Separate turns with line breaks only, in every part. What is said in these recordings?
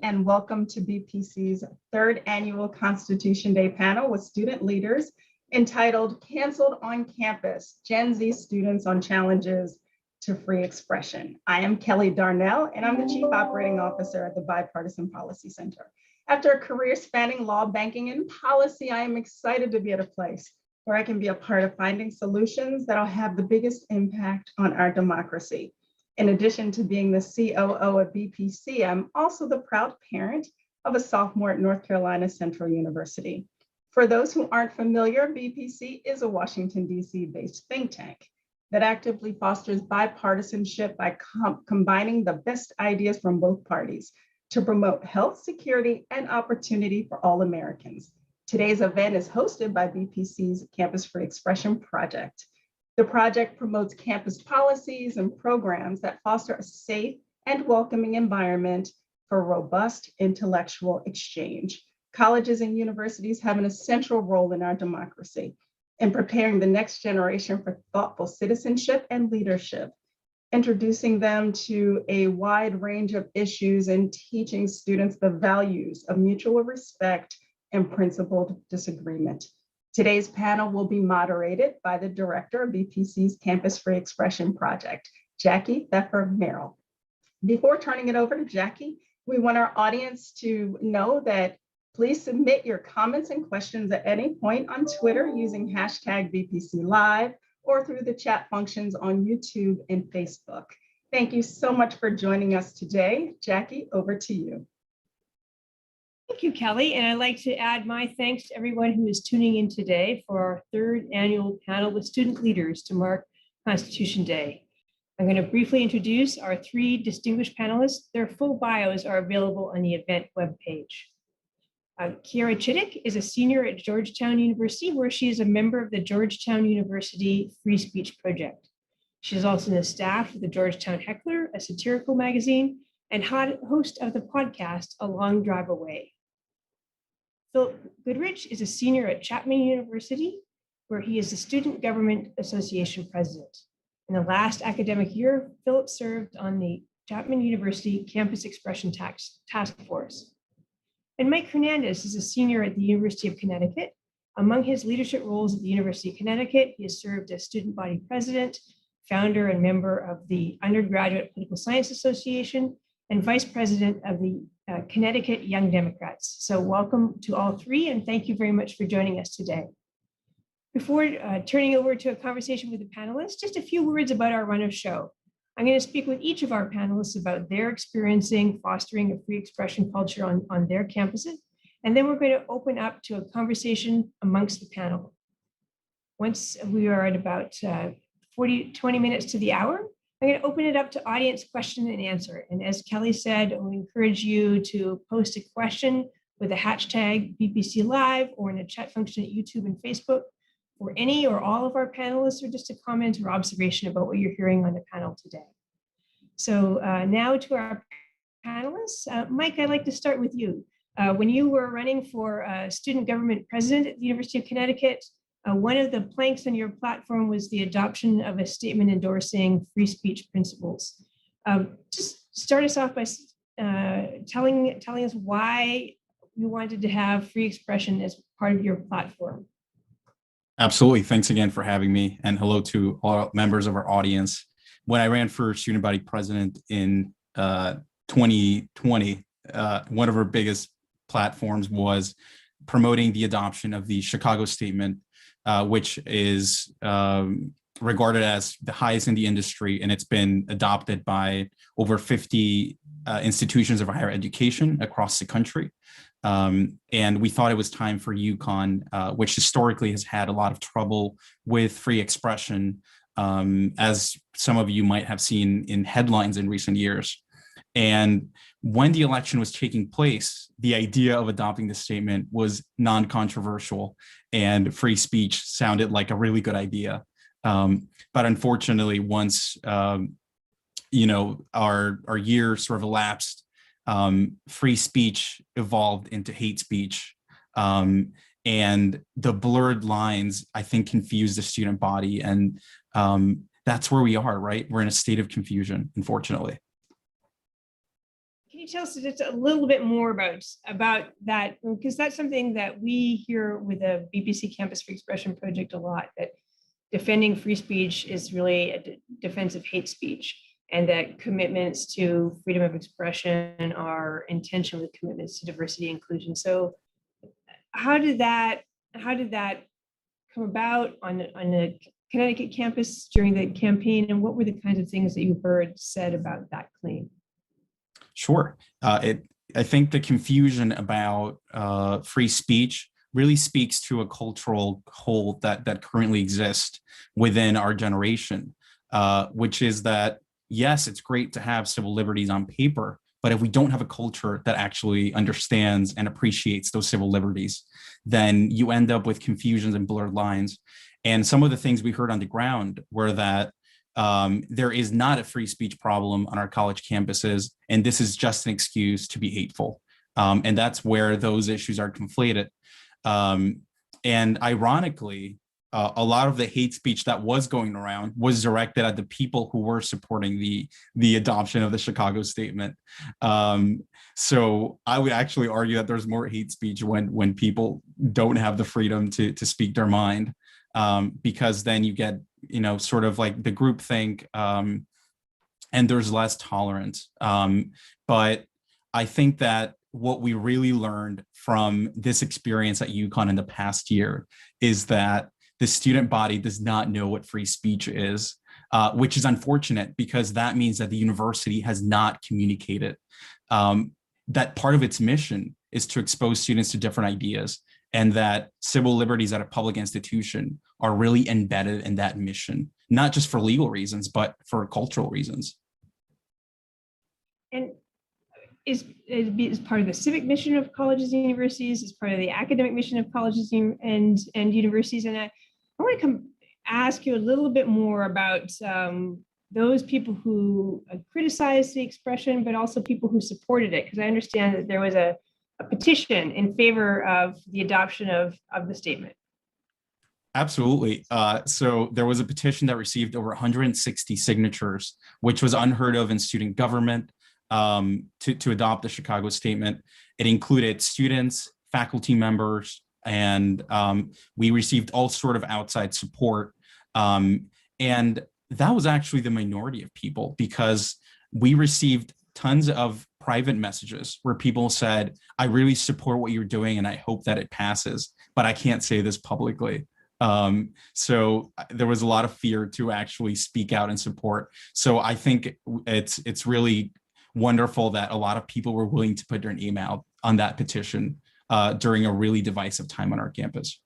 and welcome to BPC's third annual Constitution Day panel with student leaders entitled Canceled on Campus, Gen Z Students on Challenges to Free Expression. I am Kelly Darnell, and I'm the Chief Operating Officer at the Bipartisan Policy Center. After a career spanning law, banking, and policy, I am excited to be at a place where I can be a part of finding solutions that'll have the biggest impact on our democracy. In addition to being the COO at BPC, I'm also the proud parent of a sophomore at North Carolina Central University. For those who aren't familiar, BPC is a Washington, D.C. based think tank that actively fosters bipartisanship by combining the best ideas from both parties to promote health, security, and opportunity for all Americans. Today's event is hosted by BPC's Campus Free Expression Project. The project promotes campus policies and programs that foster a safe and welcoming environment for robust intellectual exchange. Colleges and universities have an essential role in our democracy in preparing the next generation for thoughtful citizenship and leadership, introducing them to a wide range of issues and teaching students the values of mutual respect and principled disagreement. Today's panel will be moderated by the director of BPC's Campus Free Expression Project, Jackie Pfeffer-Merrill. Before turning it over to Jackie, we want our audience to know that please submit your comments and questions at any point on Twitter using hashtag BPC Live or through the chat functions on YouTube and Facebook. Thank you so much for joining us today. Jackie, over to you.
Thank you, Kelly. And I'd like to add my thanks to everyone who is tuning in today for our third annual panel with student leaders to mark Constitution Day. I'm going to briefly introduce our three distinguished panelists. Their full bios are available on the event webpage. Kiara Chittick is a senior at Georgetown University, where she is a member of the Georgetown University Free Speech Project. She is also the staff of the Georgetown Heckler, a satirical magazine, and host of the podcast, A Long Drive Away. Philip Goodrich is a senior at Chapman University, where he is the Student Government Association president. In the last academic year, Philip served on the Chapman University Campus Expression Task Force. And Mike Hernandez is a senior at the University of Connecticut. Among his leadership roles at the University of Connecticut, he has served as student body president, founder and member of the Undergraduate Political Science Association, and vice president of the Connecticut Young Democrats. So welcome to all three, and thank you very much for joining us today. Before turning over to a conversation with the panelists, just a few words about our run of show. I'm going to speak with each of our panelists about their experiencing fostering a free expression culture on their campuses, and then we're going to open up to a conversation amongst the panel. Once we are at about 20 minutes to the hour, I'm going to open it up to audience question and answer. And as Kelly said, we encourage you to post a question with the hashtag BPC Live or in a chat function at YouTube and Facebook for any or all of our panelists, or just a comment or observation about what you're hearing on the panel today. So now to our panelists. Mike, I'd like to start with you. When you were running for student government president at the University of Connecticut, one of the planks on your platform was the adoption of a statement endorsing free speech principles. Just start us off by telling us why you wanted to have free expression as part of your platform.
Absolutely. Thanks again for having me, and hello to all members of our audience. When I ran for student body president in 2020, one of our biggest platforms was promoting the adoption of the Chicago Statement, which is regarded as the highest in the industry, and it's been adopted by over 50 institutions of higher education across the country. And we thought it was time for UConn, which historically has had a lot of trouble with free expression, as some of you might have seen in headlines in recent years. And when the election was taking place, the idea of adopting the statement was non-controversial, and free speech sounded like a really good idea. But unfortunately, once our year sort of elapsed, free speech evolved into hate speech. And the blurred lines, I think, confused the student body. And that's where we are, right? We're in a state of confusion, unfortunately.
Can you tell us just a little bit more about that? Because that's something that we hear with the BPC Campus Free Expression Project a lot, that defending free speech is really a defense of hate speech, and that commitments to freedom of expression are in tension with commitments to diversity and inclusion. So how did that come about on the Connecticut campus during the campaign, and what were the kinds of things that you heard said about that claim?
Sure. I think the confusion about free speech really speaks to a cultural hole that currently exists within our generation, which is that, yes, it's great to have civil liberties on paper, but if we don't have a culture that actually understands and appreciates those civil liberties, then you end up with confusions and blurred lines. And some of the things we heard on the ground were that there is not a free speech problem on our college campuses, and this is just an excuse to be hateful. And that's where those issues are conflated. And ironically, a lot of the hate speech that was going around was directed at the people who were supporting the adoption of the Chicago Statement. So I would actually argue that there's more hate speech when people don't have the freedom to speak their mind, because then you get, sort of like the groupthink, and there's less tolerance. But I think that what we really learned from this experience at UConn in the past year is that the student body does not know what free speech is, which is unfortunate, because that means that the university has not communicated that part of its mission is to expose students to different ideas, and that civil liberties at a public institution are really embedded in that mission, not just for legal reasons, but for cultural reasons.
And is part of the civic mission of colleges and universities, is part of the academic mission of colleges and universities. And I want to ask you a little bit more about those people who criticized the expression, but also people who supported it, because I understand that there was a petition in favor of the adoption of the statement.
Absolutely. So there was a petition that received over 160 signatures, which was unheard of in student government, to adopt the Chicago Statement. It included students, faculty members, and we received all sort of outside support. And that was actually the minority of people, because we received tons of private messages where people said, I really support what you're doing and I hope that it passes, but I can't say this publicly. So there was a lot of fear to actually speak out and support. So I think it's really wonderful that a lot of people were willing to put their name out on that petition during a really divisive time on our campus.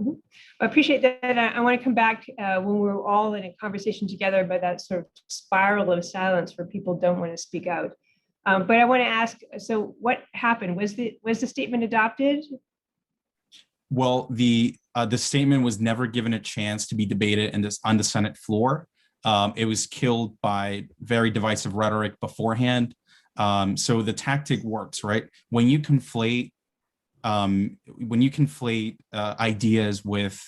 Mm-hmm. I appreciate that. I want to come back when we're all in a conversation together about that sort of spiral of silence where people don't want to speak out. But I want to ask, so what happened? Was the statement adopted?
Well, the statement was never given a chance to be debated on the Senate floor. It was killed by very divisive rhetoric beforehand. So the tactic works, right? When you conflate ideas with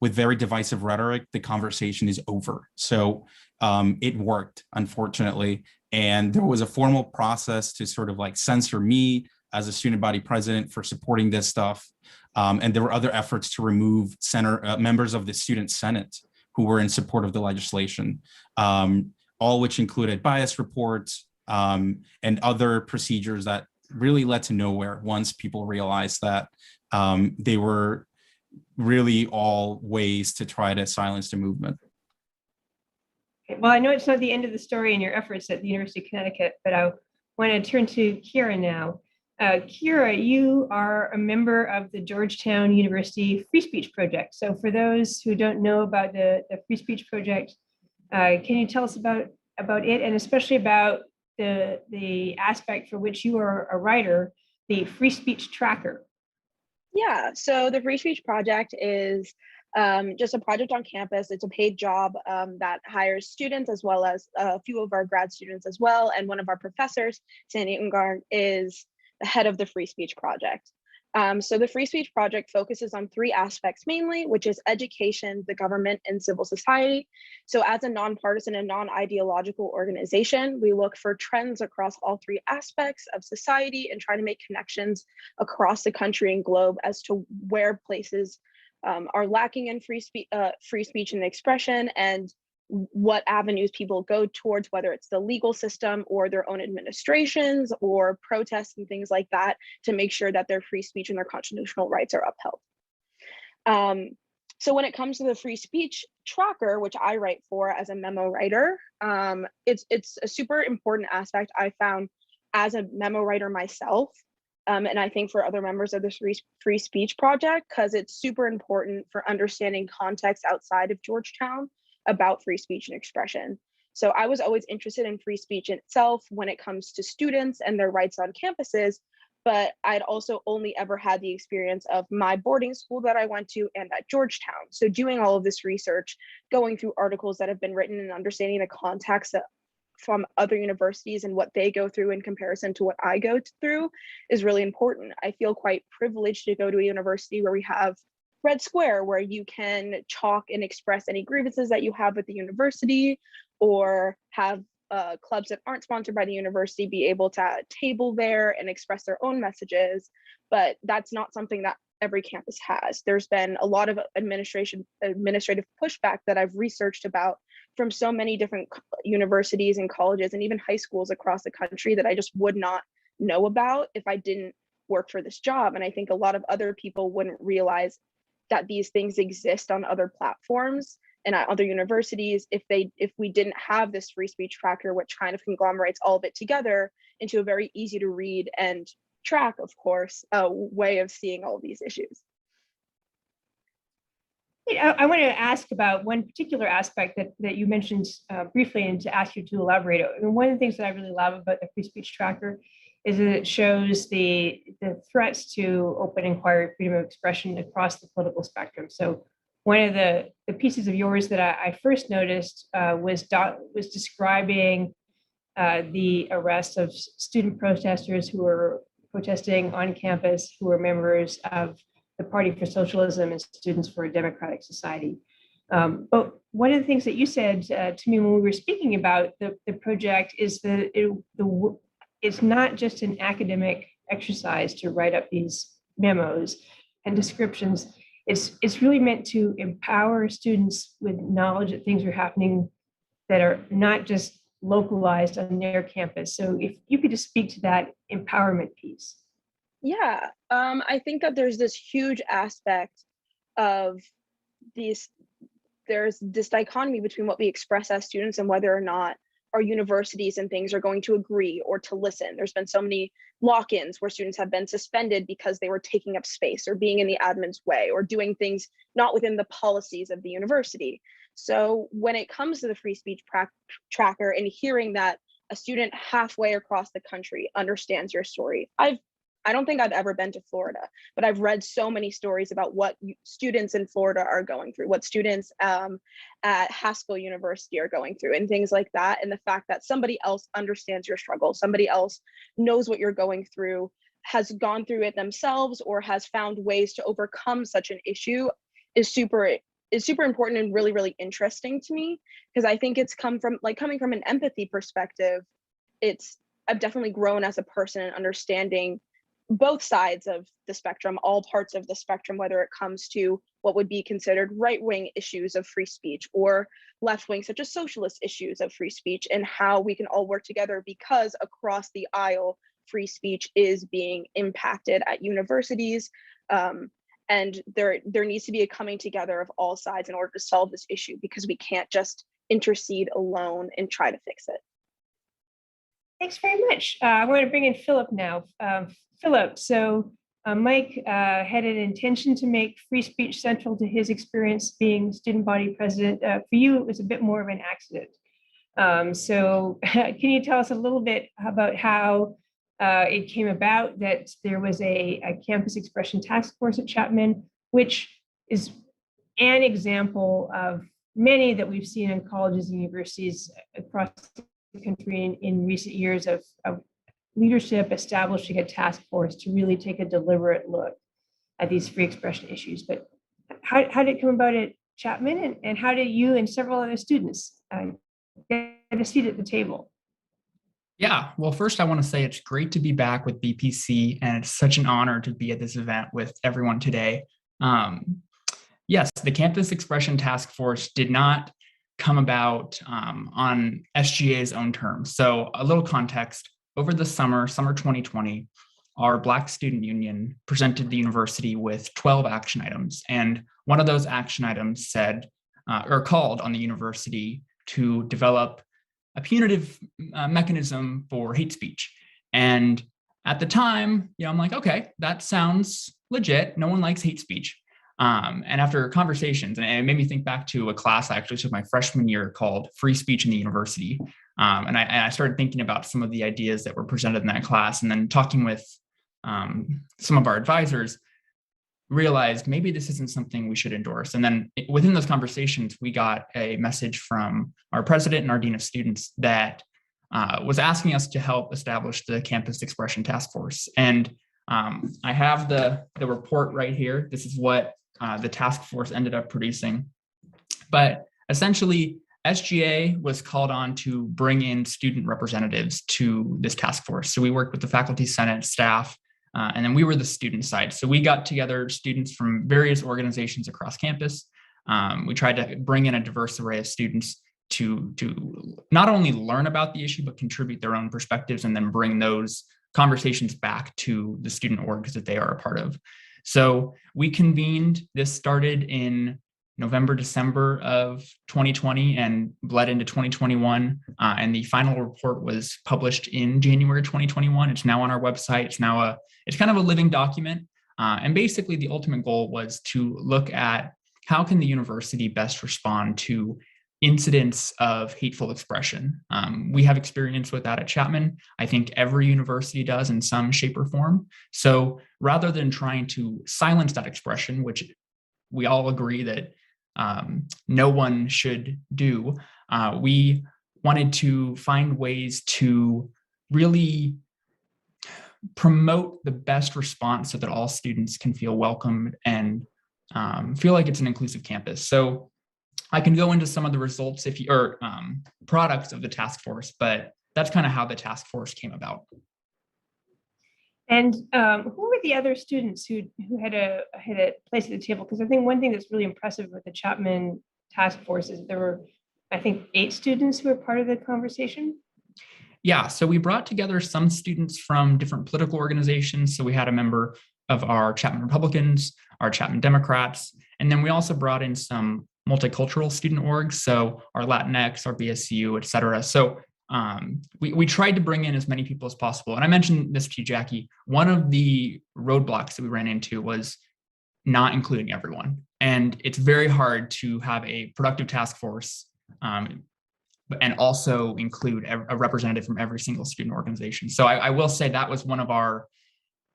very divisive rhetoric, the conversation is over. So it worked, unfortunately. And there was a formal process to sort of like censor me as a student body president for supporting this stuff. And there were other efforts to remove members of the student senate who were in support of the legislation, all which included bias reports and other procedures that really led to nowhere once people realized that they were really all ways to try to silence the movement.
Well, I know it's not the end of the story in your efforts at the University of Connecticut, but I want to turn to Kira now. Kira, you are a member of the Georgetown University Free Speech Project. So for those who don't know about the Free Speech Project, can you tell us about it, and especially about the aspect for which you are a writer, the Free Speech Tracker?
Yeah, so the Free Speech Project is just a project on campus. It's a paid job that hires students as well as a few of our grad students as well. And one of our professors, Sandy Ungarn, is the head of the Free Speech Project. So the Free Speech Project focuses on three aspects mainly, which is education, the government, and civil society. So as a nonpartisan and non-ideological organization, we look for trends across all three aspects of society and try to make connections across the country and globe as to where places are lacking in free speech and expression, and what avenues people go towards, whether it's the legal system or their own administrations or protests and things like that, to make sure that their free speech and their constitutional rights are upheld. So when it comes to the free speech tracker, which I write for as a memo writer, it's a super important aspect I found as a memo writer myself. And I think for other members of the Free Speech Project, because it's super important for understanding context outside of Georgetown about free speech and expression. So I was always interested in free speech in itself when it comes to students and their rights on campuses, but I'd also only ever had the experience of my boarding school that I went to and at Georgetown. So doing all of this research, going through articles that have been written and understanding the context from other universities and what they go through in comparison to what I go through is really important. I feel quite privileged to go to a university where we have Red Square, where you can talk and express any grievances that you have with the university, or have clubs that aren't sponsored by the university be able to table there and express their own messages. But that's not something that every campus has. There's been a lot of administrative pushback that I've researched about from so many different universities and colleges and even high schools across the country that I just would not know about if I didn't work for this job. And I think a lot of other people wouldn't realize that these things exist on other platforms and at other universities if we didn't have this free speech tracker, which kind of conglomerates all of it together into a very easy to read and track, of course, way of seeing all of these issues.
I want to ask about one particular aspect that you mentioned briefly, and to ask you to elaborate. And one of the things that I really love about the free speech tracker is that it shows the threats to open inquiry, freedom of expression across the political spectrum. So one of the pieces of yours that I first noticed was describing the arrest of student protesters who were protesting on campus, who were members of the Party for Socialism and Students for a Democratic Society. But one of the things that you said to me when we were speaking about the project is that it's not just an academic exercise to write up these memos and descriptions. It's really meant to empower students with knowledge that things are happening that are not just localized on their campus. So if you could just speak to that empowerment piece.
Yeah, I think that there's this huge aspect of there's this dichotomy between what we express as students and whether or not our universities and things are going to agree or to listen. There's been so many lock-ins where students have been suspended because they were taking up space or being in the admin's way or doing things not within the policies of the university. So when it comes to the free speech tracker and hearing that a student halfway across the country understands your story, I don't think I've ever been to Florida, but I've read so many stories about what students in Florida are going through, what students at Haskell University are going through, and things like that. And the fact that somebody else understands your struggle, somebody else knows what you're going through, has gone through it themselves, or has found ways to overcome such an issue is super important and really, really interesting to me, because I think it's coming from an empathy perspective. I've definitely grown as a person and understanding both sides of the spectrum, all parts of the spectrum, whether it comes to what would be considered right-wing issues of free speech or left-wing, such as socialist issues of free speech, and how we can all work together, because across the aisle, free speech is being impacted at universities. And there needs to be a coming together of all sides in order to solve this issue, because we can't just intercede alone and try to fix it.
Thanks very much. I want to bring in Philip now. Philip, so Mike had an intention to make free speech central to his experience being student body president. For you, it was a bit more of an accident. So can you tell us a little bit about how it came about that there was a campus expression task force at Chapman, which is an example of many that we've seen in colleges and universities across the country in recent years of leadership establishing a task force to really take a deliberate look these free expression issues. But how did it come about at Chapman, and how did you and several other students get a seat at the table?
Yeah, well, first I want to say it's great to be back with BPC, and it's such an honor to be at this event with everyone today. Yes, the Campus Expression Task Force did not come about on SGA's own terms. So a little context, over the summer 2020, our Black Student Union presented the university with 12 action items. And one of those action items said, or called on the university to develop a punitive mechanism for hate speech. And at the time, I'm like, okay, that sounds legit. No one likes hate speech. And after conversations, and it made me think back to a class I actually took my freshman year called Free Speech in the University. And I started thinking about some of the ideas that were presented in that class, and then talking with some of our advisors, realized maybe this isn't something we should endorse. And then within those conversations, we got a message from our president and our dean of students that was asking us to help establish the Campus Expression Task Force. And I have the report right here. This is what the task force ended up producing. But essentially, SGA was called on to bring in student representatives to this task force. So we worked with the faculty senate, staff, and then we were the student side. So we got together students from various organizations across campus. We tried to bring in a diverse array of students to not only learn about the issue, but contribute their own perspectives, and then bring those conversations back to the student orgs that they are a part of. So we convened. This started in November, December of 2020 and bled into 2021. And the final report was published in January 2021. It's now on our website. It's kind of a living document. And basically the ultimate goal was to look at how can the university best respond to incidents of hateful expression. We have experience with that at Chapman. I think every university does in some shape or form. So rather than trying to silence that expression, which we all agree that no one should do, we wanted to find ways to really promote the best response so that all students can feel welcomed and feel like it's an inclusive campus. So I can go into some of the results or products of the task force, but that's kind of how the task force came about.
And who were the other students who had a place at the table? Because I think one thing that's really impressive with the Chapman task force is there were, I think, 8 students who were part of the conversation.
Yeah, so we brought together some students from different political organizations. So we had a member of our Chapman Republicans, our Chapman Democrats, and then we also brought in some multicultural student orgs, so our Latinx, our BSU, et cetera. So we tried to bring in as many people as possible. And I mentioned this to you, Jackie. One of the roadblocks that we ran into was not including everyone. And it's very hard to have a productive task force and also include a representative from every single student organization. So I will say that was one of our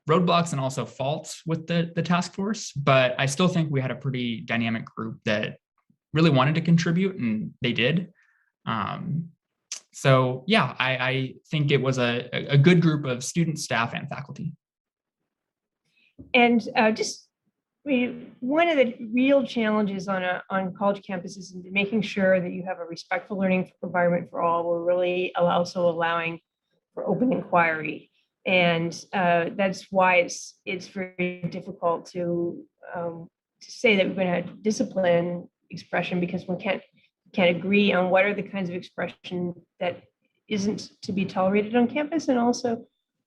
roadblocks and also faults with the task force. But I still think we had a pretty dynamic group that really wanted to contribute, and they did. So yeah, I think it was a good group of students, staff, and faculty.
And one of the real challenges on college campuses is making sure that you have a respectful learning environment for all, will really also allowing for open inquiry. And that's why it's very difficult to say that we're going to have discipline expression, because we can't agree on what are the kinds of expression that isn't to be tolerated on campus. And also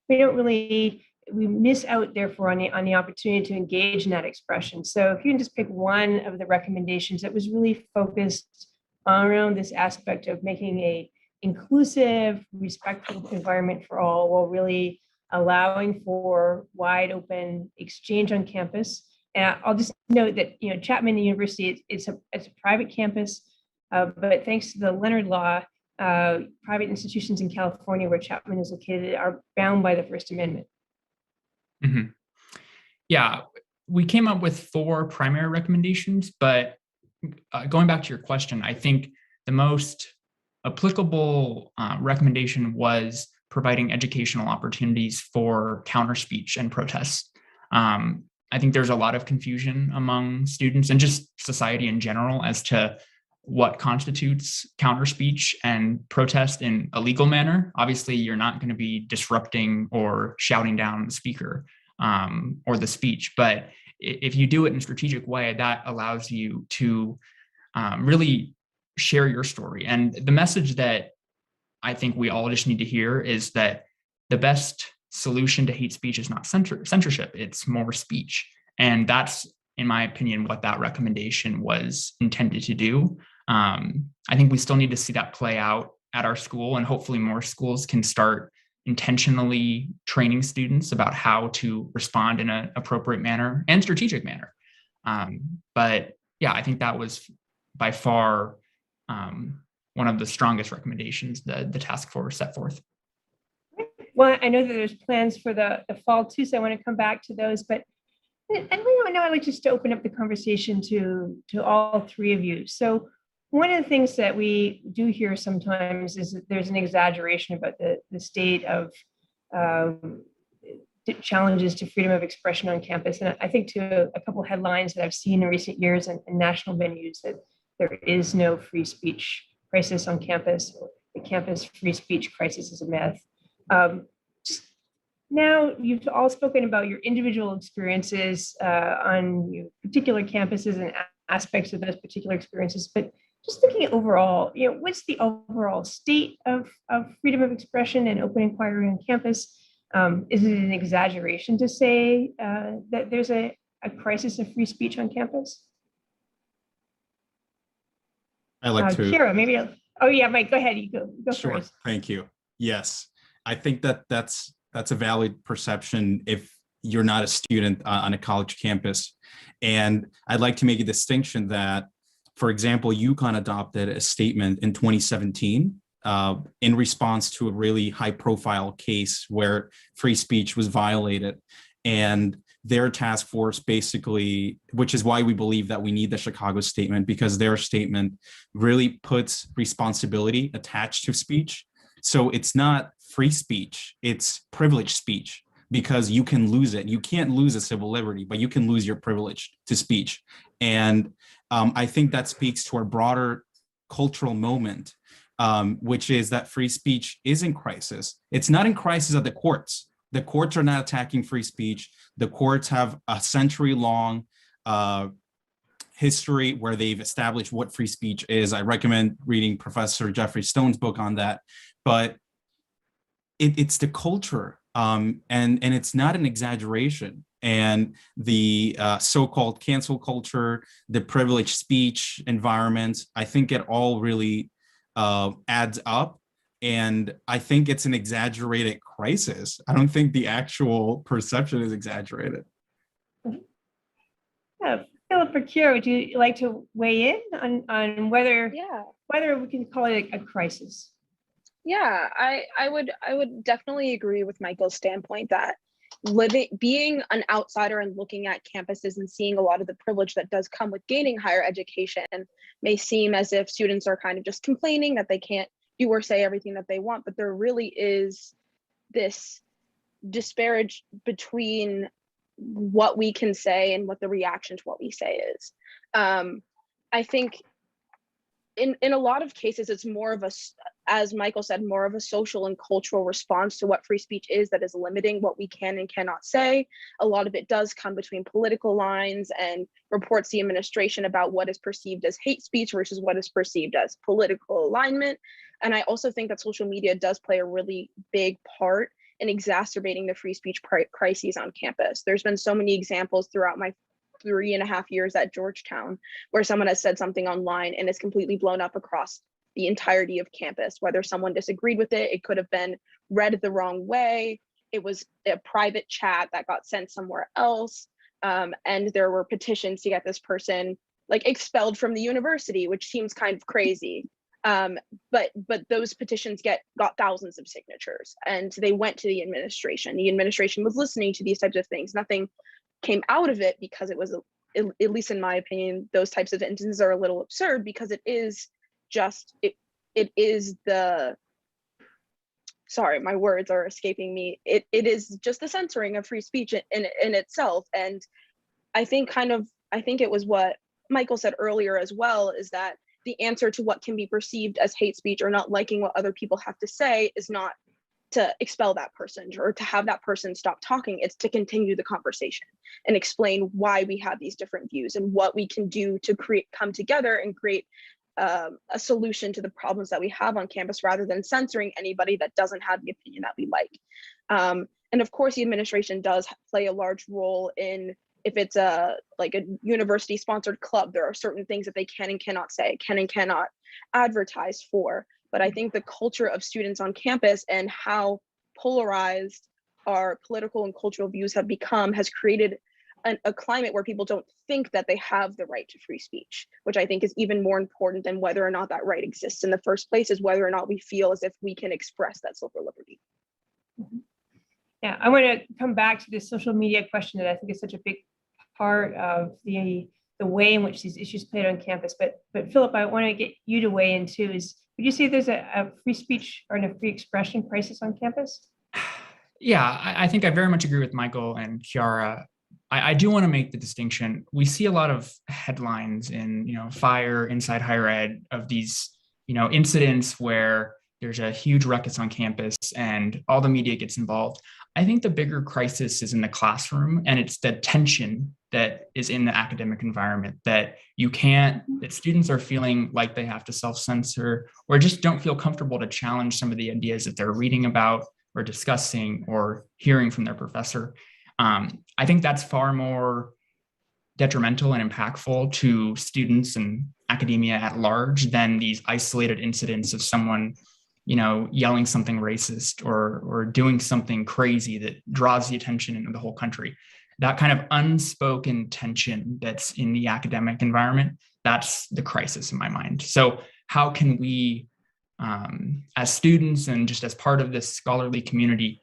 we miss out therefore on the opportunity to engage in that expression. So if you can just pick one of the recommendations that was really focused around this aspect of making a inclusive, respectful environment for all, while really allowing for wide open exchange on campus. And I'll just note that Chapman University, it's a private campus, but thanks to the Leonard Law, private institutions in California where Chapman is located are bound by the First Amendment.
Mm-hmm. Yeah, we came up with 4 primary recommendations, but going back to your question, I think the most applicable recommendation was providing educational opportunities for counter speech and protests. I think there's a lot of confusion among students and just society in general as to what constitutes counter speech and protest in a legal manner. Obviously, you're not going to be disrupting or shouting down the speaker or the speech, but if you do it in a strategic way, that allows you to really share your story. And the message that I think we all just need to hear is that the best solution to hate speech is not censorship, it's more speech. And that's, in my opinion, what that recommendation was intended to do. I think we still need to see that play out at our school, and hopefully more schools can start intentionally training students about how to respond in an appropriate manner and strategic manner. But yeah, I think that was by far one of the strongest recommendations that the task force set forth.
Well, I know that there's plans for the fall too, so I want to come back to those, but I know I'd like just to open up the conversation to all three of you. So one of the things that we do hear sometimes is that there's an exaggeration about the state of challenges to freedom of expression on campus. And I think to a couple of headlines that I've seen in recent years in national venues that there is no free speech crisis on campus. The campus free speech crisis is a myth. Now you've all spoken about your individual experiences on your particular campuses and aspects of those particular experiences, but just thinking overall, what's the overall state of freedom of expression and open inquiry on campus? Is it an exaggeration to say that there's a crisis of free speech on campus?
I like to.
Kira, maybe. Oh yeah, Mike, go ahead. You go
Sure.
first.
Thank you. Yes, I think that's a valid perception if you're not a student on a college campus. And I'd like to make a distinction that, for example, UConn adopted a statement in 2017 in response to a really high-profile case where free speech was violated. And their task force basically, which is why we believe that we need the Chicago statement, because their statement really puts responsibility attached to speech. So it's not free speech, it's privileged speech, because you can lose it. You can't lose a civil liberty, but you can lose your privilege to speech. And I think that speaks to our broader cultural moment, which is that free speech is in crisis. It's not in crisis at the courts. The courts are not attacking free speech. The courts have a century-long history where they've established what free speech is. I recommend reading Professor Jeffrey Stone's book on that. But it's the culture, and it's not an exaggeration. And the so-called cancel culture, the privileged speech environment, I think it all really adds up. And I think it's an exaggerated crisis. I don't think the actual perception is exaggerated.
Yeah, Philip or Kira, would you like to weigh in on whether we can call it a crisis?
Yeah, I would definitely agree with Michael's standpoint that being an outsider and looking at campuses and seeing a lot of the privilege that does come with gaining higher education may seem as if students are kind of just complaining that they can't do or say everything that they want, but there really is this disparage between what we can say and what the reaction to what we say is. I think in a lot of cases, it's more of a, as Michael said, more of a social and cultural response to what free speech is that is limiting what we can and cannot say. A lot of it does come between political lines and reports the administration about what is perceived as hate speech versus what is perceived as political alignment. And I also think that social media does play a really big part in exacerbating the free speech crises on campus. There's been so many examples throughout my 3.5 years at Georgetown where someone has said something online and it's completely blown up across the entirety of campus. Whether someone disagreed with it, it could have been read the wrong way. It was a private chat that got sent somewhere else. And there were petitions to get this person expelled from the university, which seems kind of crazy. But those petitions got thousands of signatures and they went to the administration. The administration was listening to these types of things. Nothing came out of it because it was, at least in my opinion, those types of instances are a little absurd because it is just, it is the, sorry, my words are escaping me. It is just the censoring of free speech in itself. And I think it was what Michael said earlier as well, is that the answer to what can be perceived as hate speech or not liking what other people have to say is not to expel that person or to have that person stop talking. It's to continue the conversation and explain why we have these different views and what we can do to come together and create a solution to the problems that we have on campus, rather than censoring anybody that doesn't have the opinion that we like. And of course, the administration does play a large role in, if it's like a university sponsored club, there are certain things that they can and cannot say, can and cannot advertise for. But I think the culture of students on campus and how polarized our political and cultural views have become has created a climate where people don't think that they have the right to free speech, which I think is even more important than whether or not that right exists in the first place, is whether or not we feel as if we can express that civil liberty.
Yeah, I want to come back to this social media question that I think is such a big part of the way in which these issues played on campus. But Philip, I want to get you to weigh in too. Would you say there's a free speech or a free expression crisis on campus?
Yeah, I think I very much agree with Michael and Kiara. I do want to make the distinction. We see a lot of headlines in, Fire, Inside Higher Ed, of these, incidents where there's a huge ruckus on campus and all the media gets involved. I think the bigger crisis is in the classroom, and it's the tension that is in the academic environment that students are feeling like they have to self-censor or just don't feel comfortable to challenge some of the ideas that they're reading about or discussing or hearing from their professor. I think that's far more detrimental and impactful to students and academia at large than these isolated incidents of someone, yelling something racist or doing something crazy that draws the attention into the whole country. That kind of unspoken tension that's in the academic environment, that's the crisis in my mind. So how can we, as students and just as part of this scholarly community,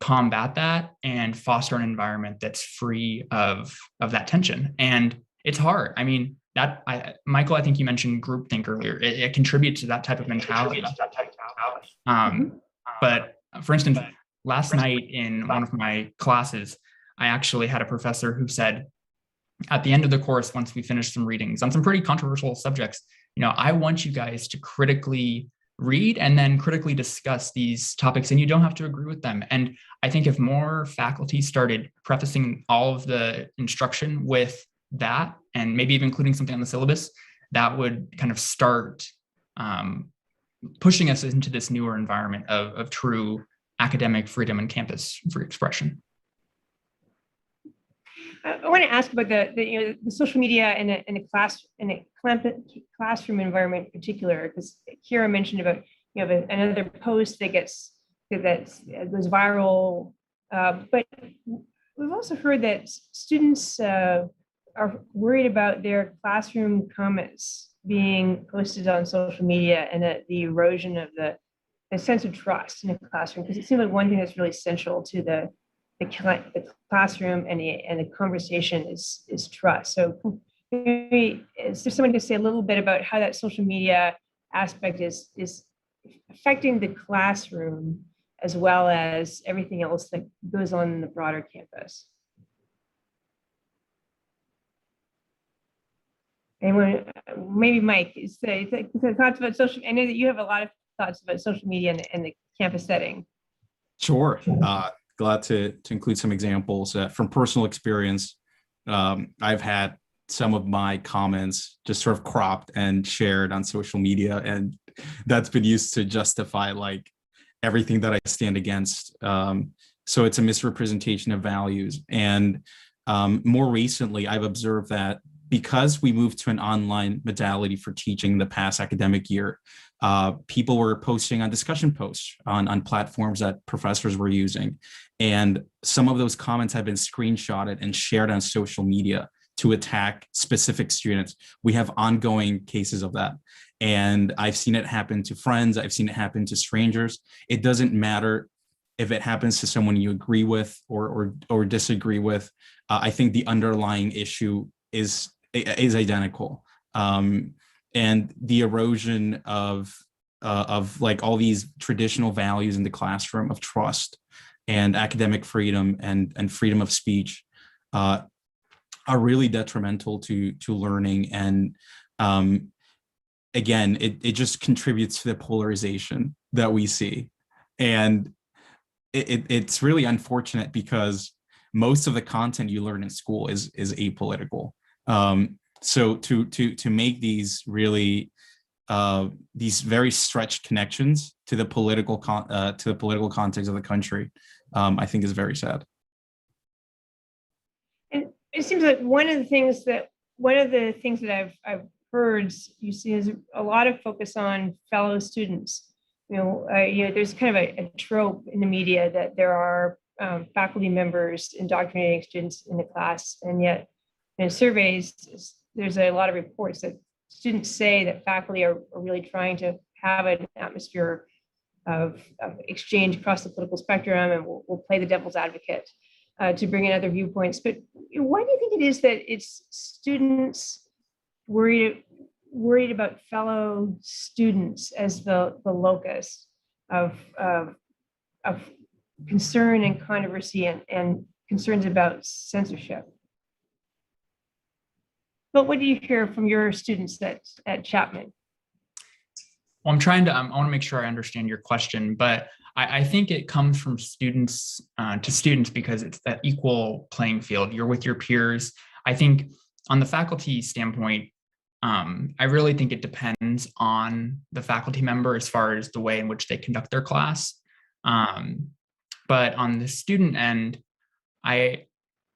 combat that and foster an environment that's free of that tension? And it's hard. I mean, Michael, I think you mentioned groupthink earlier. It contributes to that type of mentality. But for instance, last night in one of my classes, I actually had a professor who said, at the end of the course, once we finished some readings on some pretty controversial subjects, I want you guys to critically read and then critically discuss these topics, and you don't have to agree with them. And I think if more faculty started prefacing all of the instruction with that, and maybe even including something on the syllabus, that would kind of start pushing us into this newer environment of true academic freedom and campus free expression.
I want to ask about the social media in a classroom environment in particular, because Kira mentioned about another post that goes viral, but we've also heard that students are worried about their classroom comments being posted on social media and that the erosion of the sense of trust in the classroom, because it seems like one thing that's really central to the classroom and the conversation is trust. So maybe is there someone to say a little bit about how that social media aspect is affecting the classroom as well as everything else that goes on in the broader campus? Anyone, maybe Mike, thoughts about social. I know that you have a lot of thoughts about social media in the campus setting.
Sure. Glad to include some examples from personal experience. I've had some of my comments just sort of cropped and shared on social media, and that's been used to justify like everything that I stand against. So it's a misrepresentation of values. And more recently, I've observed that because we moved to an online modality for teaching the past academic year, people were posting on discussion posts on platforms that professors were using. And some of those comments have been screenshotted and shared on social media to attack specific students. We have ongoing cases of that. And I've seen it happen to friends. I've seen it happen to strangers. It doesn't matter if it happens to someone you agree with or disagree with. I think the underlying issue is identical. And the erosion of like all these traditional values in the classroom of trust and academic freedom and freedom of speech are really detrimental to learning. And again, it just contributes to the polarization that we see. And it's really unfortunate because most of the content you learn in school is apolitical. So to make these really these very stretched connections to the political context of the country, I think is very sad.
And it seems like one of the things that I've heard you see is a lot of focus on fellow students. There's kind of a trope in the media that there are faculty members indoctrinating students in the class, and yet in surveys, there's a lot of reports that students say that faculty are really trying to have an atmosphere of exchange across the political spectrum, and will play the devil's advocate to bring in other viewpoints. But why do you think it is that it's students worried about fellow students as the locus of concern and controversy and concerns about censorship? But what do you hear from your students at Chapman?
Well, I want to make sure I understand your question, but I think it comes from students to students because it's that equal playing field. You're with your peers. I think on the faculty standpoint, I really think it depends on the faculty member as far as the way in which they conduct their class. But on the student end, I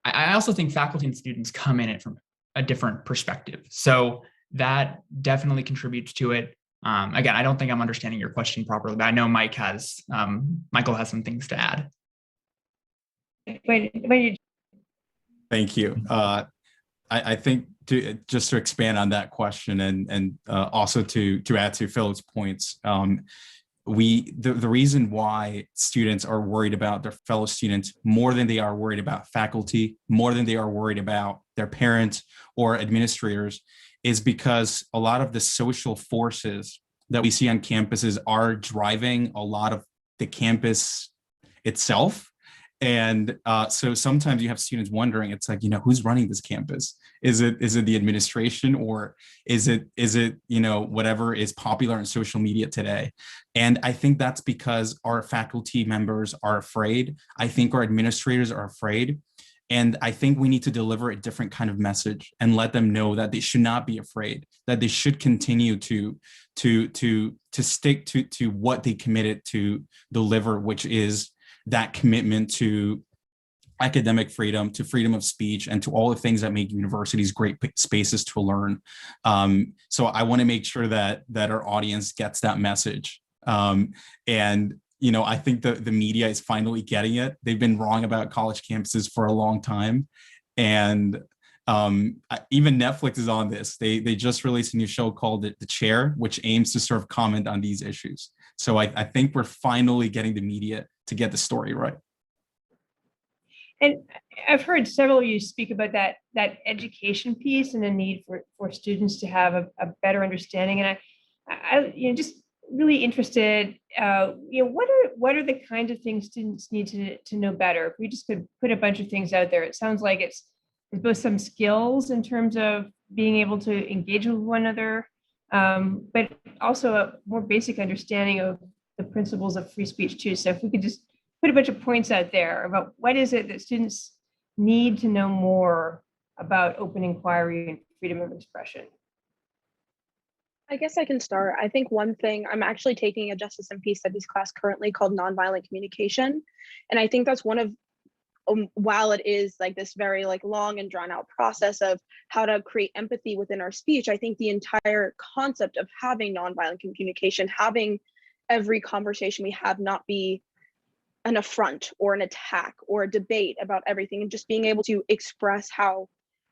also think faculty and students come in it from a different perspective. So that definitely contributes to it. Again, I don't think I'm understanding your question properly, but I know Michael has some things to add.
Thank you. I think just to expand on that question and also to add to Philip's points, the reason why students are worried about their fellow students more than they are worried about faculty, more than they are worried about their parents or administrators, is because a lot of the social forces that we see on campuses are driving a lot of the campus itself. And so sometimes you have students wondering, it's like, who's running this campus? Is it the administration, or is it whatever is popular on social media today? And I think that's because our faculty members are afraid. I think our administrators are afraid. And I think we need to deliver a different kind of message and let them know that they should not be afraid, that they should continue to stick to what they committed to deliver, which is that commitment to academic freedom, to freedom of speech, and to all the things that make universities great spaces to learn. So I want to make sure that our audience gets that message. And I think the media is finally getting it. They've been wrong about college campuses for a long time. And even Netflix is on this. They just released a new show called The Chair, which aims to sort of comment on these issues. So I think we're finally getting the media to get the story right.
And I've heard several of you speak about that education piece and the need for students to have a better understanding. And I just really interested, what are the kinds of things students need to know better? If we just could put a bunch of things out there, it sounds like it's both some skills in terms of being able to engage with one another, but also a more basic understanding of the principles of free speech too. So if we could just put a bunch of points out there about what is it that students need to know more about open inquiry and freedom of expression.
I guess I can start. I think one thing, I'm actually taking a Justice and Peace Studies class currently called Nonviolent Communication. And I think that's one of, while it is like this very long and drawn out process of how to create empathy within our speech, I think the entire concept of having nonviolent communication, having every conversation we have not be an affront or an attack or a debate about everything, and just being able to express how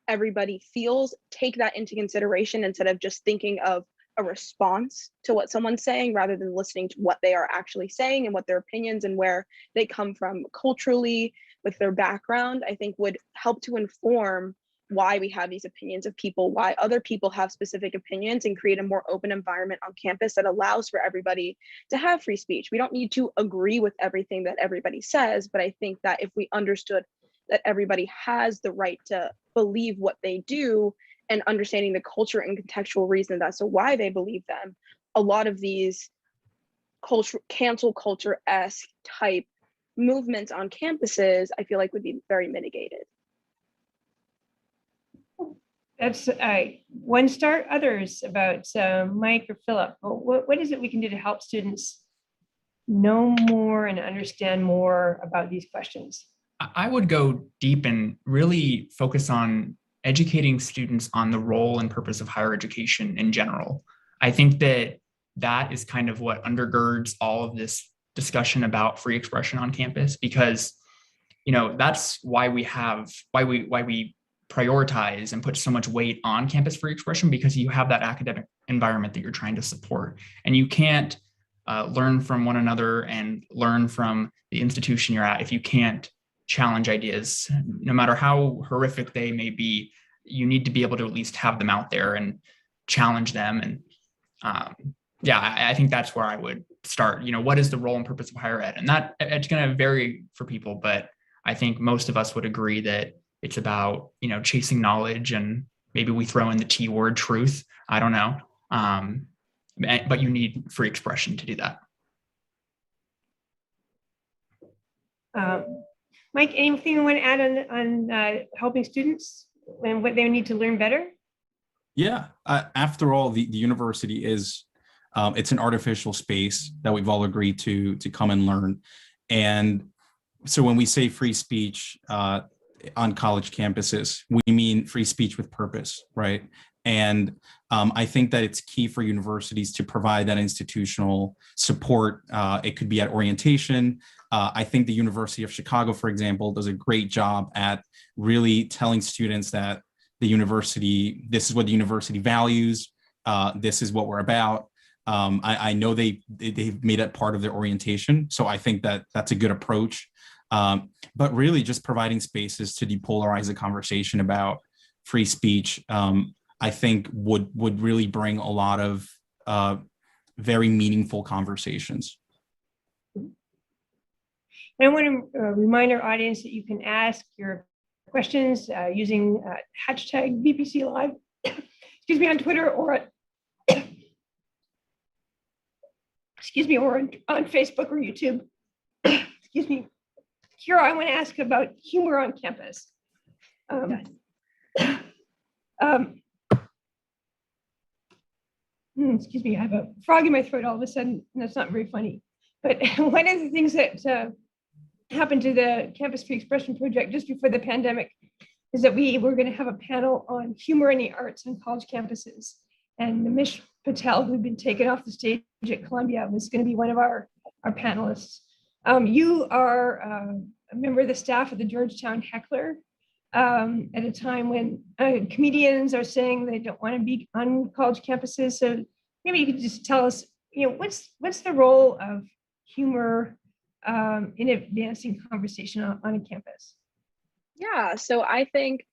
everybody feels, take that into consideration instead of just thinking of a response to what someone's saying, rather than listening to what they are actually saying and what their opinions and where they come from culturally with their background, I think would help to inform why we have these opinions of people, why other people have specific opinions, and create a more open environment on campus that allows for everybody to have free speech. We don't need to agree with everything that everybody says, but I think that if we understood that everybody has the right to believe what they do, and understanding the culture and contextual reason as to why they believe them, a lot of these cancel culture-esque type movements on campuses, I feel like would be very mitigated.
That's one start. Others about Mike or Philip. What is it we can do to help students know more and understand more about these questions?
I would go deep and really focus on educating students on the role and purpose of higher education in general. I think that is kind of what undergirds all of this discussion about free expression on campus, because that's why we prioritize and put so much weight on campus free expression, because you have that academic environment that you're trying to support, and you can't learn from one another and learn from the institution you're at if you can't challenge ideas, no matter how horrific they may be. You need to be able to at least have them out there and challenge them. And I think that's where I would start. What is the role and purpose of higher ed? And that it's going to vary for people, but I think most of us would agree that it's about, chasing knowledge, and maybe we throw in the T word, truth. I don't know. But you need free expression to do that.
Mike, anything you want to add on helping students and what they need to learn better?
Yeah. After all, the university is, it's an artificial space that we've all agreed to come and learn. And so when we say free speech on college campuses, we mean free speech with purpose, right? And I think that it's key for universities to provide that institutional support. It could be at orientation. I think the University of Chicago, for example, does a great job at really telling students that this is what the university values. This is what we're about. I know they've made it part of their orientation. So I think that that's a good approach. But really just providing spaces to depolarize the conversation about free speech, I think would really bring a lot of very meaningful conversations.
I want to remind our audience that you can ask your questions using hashtag VPC Live, excuse me, on Twitter or on Facebook or YouTube. Excuse me. Kira, I want to ask about humor on campus. Excuse me, I have a frog in my throat all of a sudden, and that's not very funny. But one of the things that happened to the Campus Free Expression Project just before the pandemic is that we were going to have a panel on humor in the arts on college campuses. And Mish Patel, who'd been taken off the stage at Columbia, was going to be one of our panelists. You are a member of the staff of the Georgetown Heckler at a time when comedians are saying they don't want to be on college campuses. So maybe you could just tell us, what's the role of humor in advancing conversation on a campus?
Yeah, so I think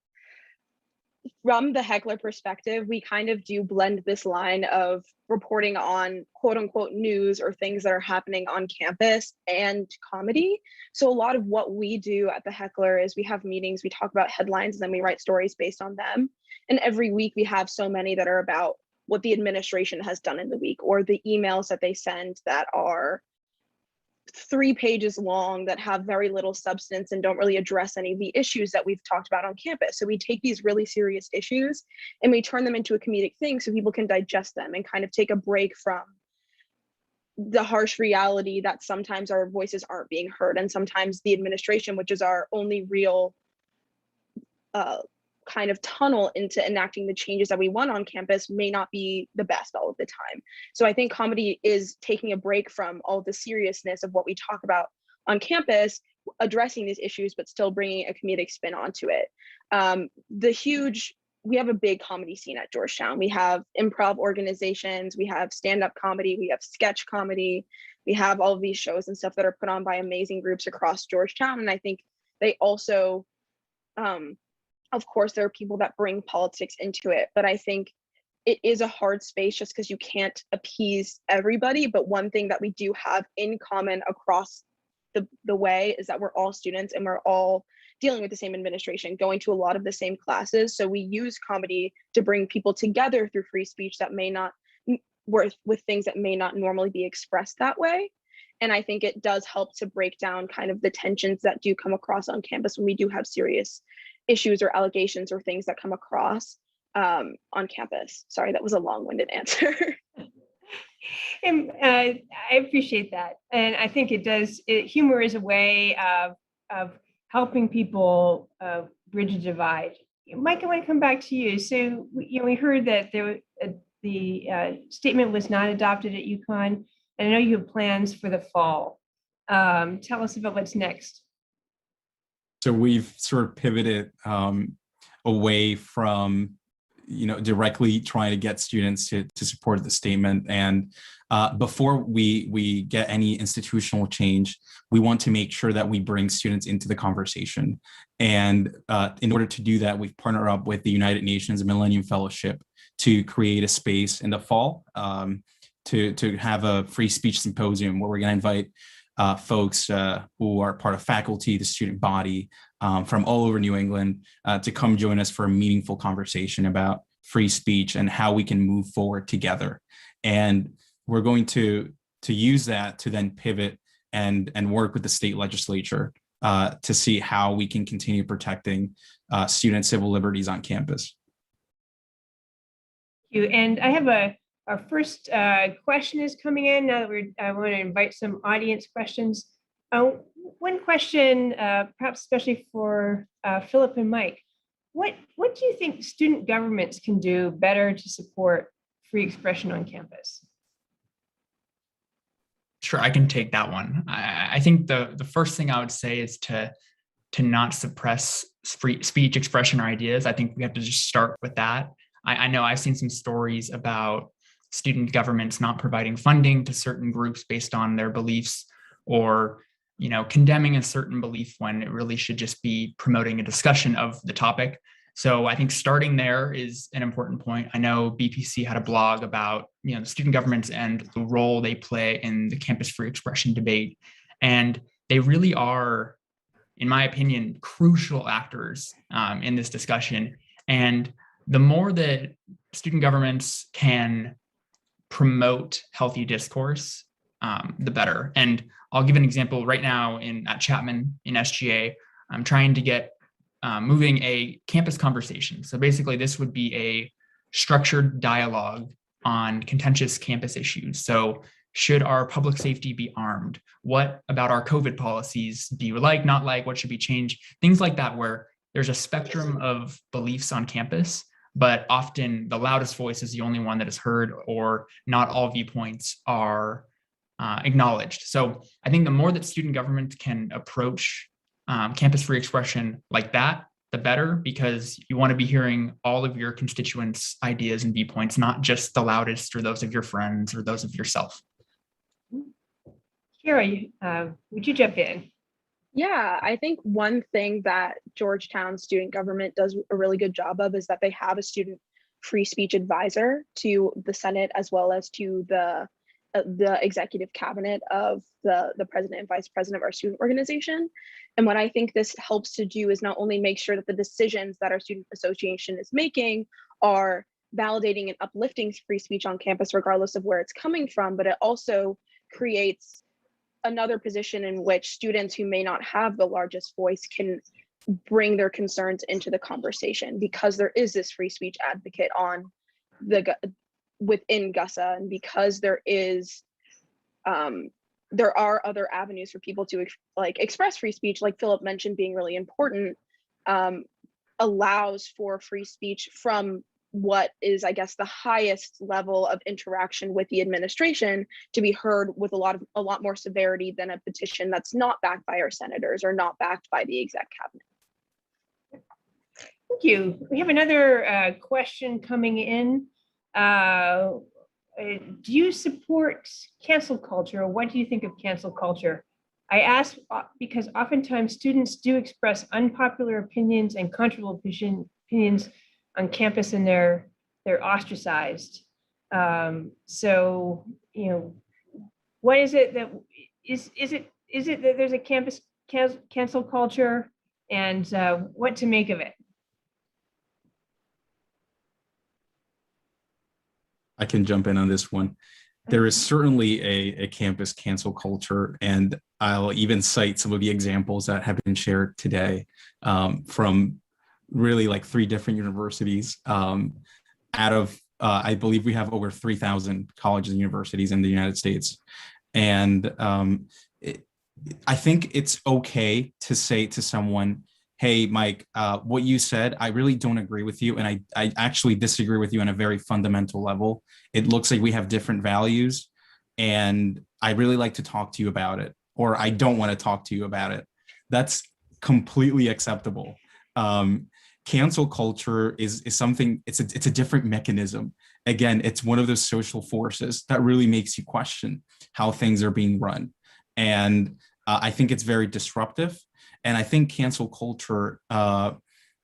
from the Heckler perspective, we kind of do blend this line of reporting on quote unquote news or things that are happening on campus and comedy. So a lot of what we do at the Heckler is we have meetings, we talk about headlines, and then we write stories based on them. And every week we have so many that are about what the administration has done in the week, or the emails that they send that are 3 pages long that have very little substance and don't really address any of the issues that we've talked about on campus. So we take these really serious issues and we turn them into a comedic thing so people can digest them and kind of take a break from the harsh reality that sometimes our voices aren't being heard, and sometimes the administration, which is our only real kind of tunnel into enacting the changes that we want on campus, may not be the best all of the time. So I think comedy is taking a break from all the seriousness of what we talk about on campus, addressing these issues, but still bringing a comedic spin onto it. We have a big comedy scene at Georgetown. We have improv organizations, we have stand-up comedy, we have sketch comedy, we have all of these shows and stuff that are put on by amazing groups across Georgetown. And I think they also, of course, there are people that bring politics into it, but I think it is a hard space just because you can't appease everybody. But one thing that we do have in common across the way is that we're all students and we're all dealing with the same administration, going to a lot of the same classes. So we use comedy to bring people together through free speech that may not with things that may not normally be expressed that way. And I think it does help to break down kind of the tensions that do come across on campus when we do have serious issues or allegations or things that come across on campus. Sorry, that was a long-winded answer.
And I appreciate that. And I think humor is a way of helping people bridge a divide. Mike, I want to come back to you. So, we heard that the statement was not adopted at UConn, and I know you have plans for the fall. Tell us about what's next.
So we've sort of pivoted away from directly trying to get students to support the statement. And before we get any institutional change, we want to make sure that we bring students into the conversation. And in order to do that, we've partnered up with the United Nations Millennium Fellowship to create a space in the fall to have a free speech symposium where we're going to invite folks who are part of faculty, the student body from all over New England to come join us for a meaningful conversation about free speech and how we can move forward together. And we're going to use that to then pivot and work with the state legislature to see how we can continue protecting student civil liberties on campus.
Thank you. And I have our first question is coming in. Now that I want to invite some audience questions. One question, perhaps especially for Philip and Mike, what do you think student governments can do better to support free expression on campus?
Sure, I can take that one. I think the first thing I would say is to not suppress free speech, expression, or ideas. I think we have to just start with that. I know I've seen some stories about student governments not providing funding to certain groups based on their beliefs, or condemning a certain belief when it really should just be promoting a discussion of the topic. So I think starting there is an important point. I know BPC had a blog about student governments and the role they play in the campus free expression debate, and they really are, in my opinion, crucial actors in this discussion. And the more that student governments can promote healthy discourse, the better. And I'll give an example right now at Chapman in SGA. I'm trying to get moving a campus conversation. So basically this would be a structured dialogue on contentious campus issues. So should our public safety be armed? What about our COVID policies do you like, not like? What should be changed? Things like that, where there's a spectrum of beliefs on campus, but often the loudest voice is the only one that is heard, or not all viewpoints are acknowledged. So I think the more that student government can approach campus free expression like that, the better, because you want to be hearing all of your constituents' ideas and viewpoints, not just the loudest or those of your friends or those of yourself.
Kira, would you jump in?
Yeah, I think one thing that Georgetown student government does a really good job of is that they have a student free speech advisor to the Senate, as well as to the executive cabinet of the president and vice president of our student organization. And what I think this helps to do is not only make sure that the decisions that our student association is making are validating and uplifting free speech on campus, regardless of where it's coming from, but it also creates another position in which students who may not have the largest voice can bring their concerns into the conversation, because there is this free speech advocate within GUSA, and because there are other avenues for people to express free speech, like Philip mentioned being really important, allows for free speech from what is, I guess, the highest level of interaction with the administration to be heard with a lot more severity than a petition that's not backed by our senators or not backed by the exec cabinet.
Thank you. We have another question coming in. Do you support cancel culture, or what do you think of cancel culture? I ask because oftentimes students do express unpopular opinions and controversial opinions on campus, and they're ostracized. So, what is it that is it that there's a campus cancel culture, and what to make of it.
I can jump in on this one. There is certainly a campus cancel culture, and I'll even cite some of the examples that have been shared today from really like 3 different universities. Out of, I believe we have over 3,000 colleges and universities in the United States. And I think it's okay to say to someone, hey, Mike, what you said, I really don't agree with you. And I actually disagree with you on a very fundamental level. It looks like we have different values, and I really like to talk to you about it, or I don't want to talk to you about it. That's completely acceptable. Cancel culture is something, it's a different mechanism. Again, it's one of those social forces that really makes you question how things are being run. And I think it's very disruptive. And I think cancel culture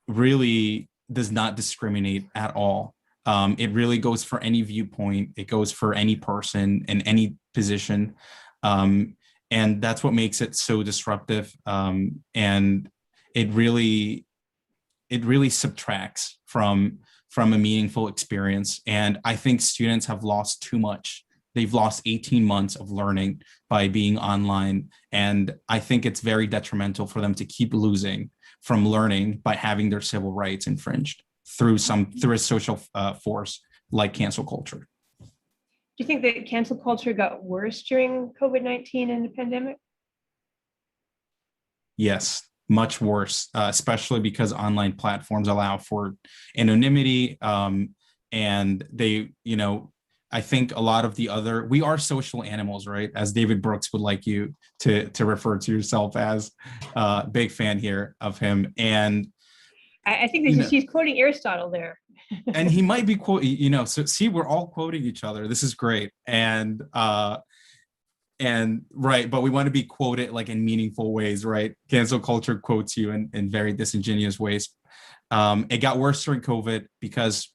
really does not discriminate at all. It really goes for any viewpoint. It goes for any person in any position. And that's what makes it so disruptive. And it really subtracts from a meaningful experience. And I think students have lost too much. They've lost 18 months of learning by being online. And I think it's very detrimental for them to keep losing from learning by having their civil rights infringed through a social force like cancel culture.
Do you think that cancel culture got worse during COVID-19 and the pandemic?
Yes, much worse, especially because online platforms allow for anonymity. And they, I think a lot of we are social animals, right? As David Brooks would like you to refer to yourself as. Big fan here of him. And
I think that she's quoting Aristotle there.
And he might be quoting, so see, we're all quoting each other. This is great. And right, but we want to be quoted like in meaningful ways, right? Cancel culture quotes you in very disingenuous ways. It got worse during COVID because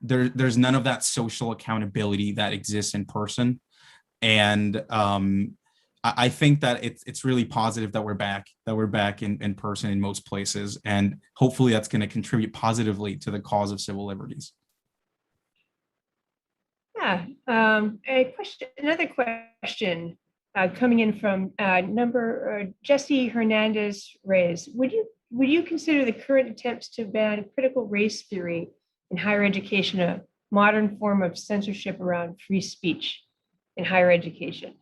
there's none of that social accountability that exists in person. And I think that it's really positive that we're back in person in most places. And hopefully that's going to contribute positively to the cause of civil liberties.
Yeah, another question coming in from Jesse Hernandez Reyes. Would you consider the current attempts to ban critical race theory in higher education a modern form of censorship around free speech in higher education?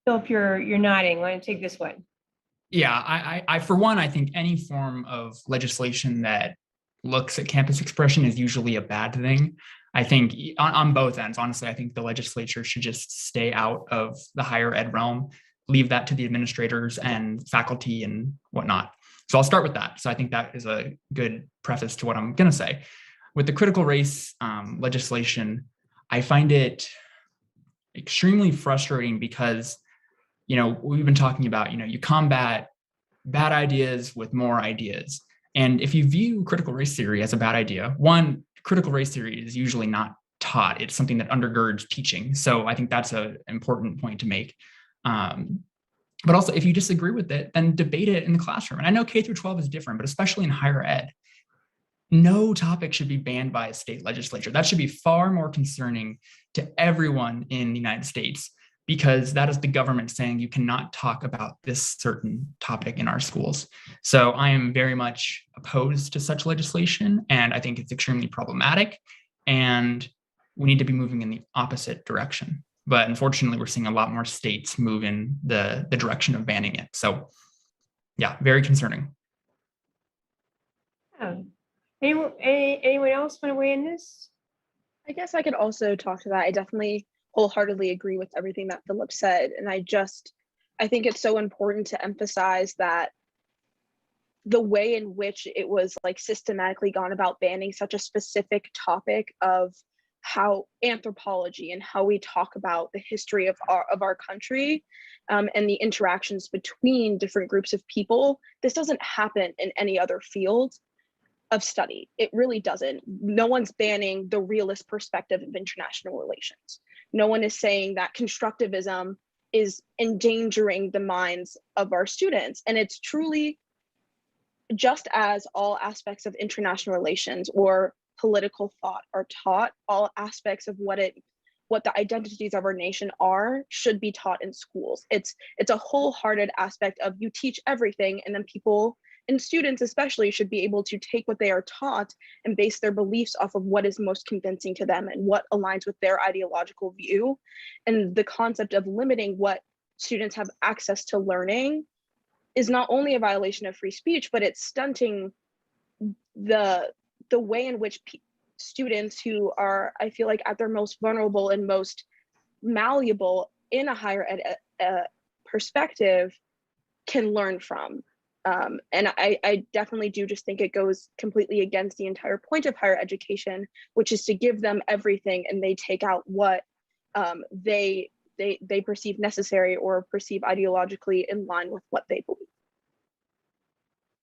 Philip, you're nodding. Want to take this one?
Yeah, I for one, I think any form of legislation that looks at campus expression is usually a bad thing. I think on both ends, honestly, I think the legislature should just stay out of the higher ed realm, leave that to the administrators and faculty and whatnot. So I'll start with that. So I think that is a good preface to what I'm going to say. With the critical race legislation, I find it extremely frustrating because, we've been talking about, you combat bad ideas with more ideas. And if you view critical race theory as a bad idea, one, critical race theory is usually not taught. It's something that undergirds teaching. So I think that's an important point to make. But also, if you disagree with it, then debate it in the classroom. And I know K through 12 is different, but especially in higher ed, no topic should be banned by a state legislature. That should be far more concerning to everyone in the United States, because that is the government saying you cannot talk about this certain topic in our schools. So I am very much opposed to such legislation, and I think it's extremely problematic, and we need to be moving in the opposite direction. But unfortunately, we're seeing a lot more states move in the direction of banning it. So yeah, very concerning.
Oh. Anyone else want to weigh in this?
I guess I could also talk to that. I definitely wholeheartedly agree with everything that Philip said. And I think it's so important to emphasize that the way in which it was like systematically gone about banning such a specific topic of how anthropology and how we talk about the history of our country and the interactions between different groups of people, this doesn't happen in any other field of study. It really doesn't. No one's banning the realist perspective of international relations. No one is saying that constructivism is endangering the minds of our students. And it's truly, just as all aspects of international relations or political thought are taught, all aspects of what the identities of our nation are should be taught in schools. It's a wholehearted aspect of, you teach everything, and then people and students especially should be able to take what they are taught and base their beliefs off of what is most convincing to them and what aligns with their ideological view. And the concept of limiting what students have access to learning is not only a violation of free speech, but it's stunting the way in which students who are, I feel like, at their most vulnerable and most malleable in a higher ed perspective can learn from. And I definitely do just think it goes completely against the entire point of higher education, which is to give them everything and they take out what they perceive necessary or perceive ideologically in line with what they believe.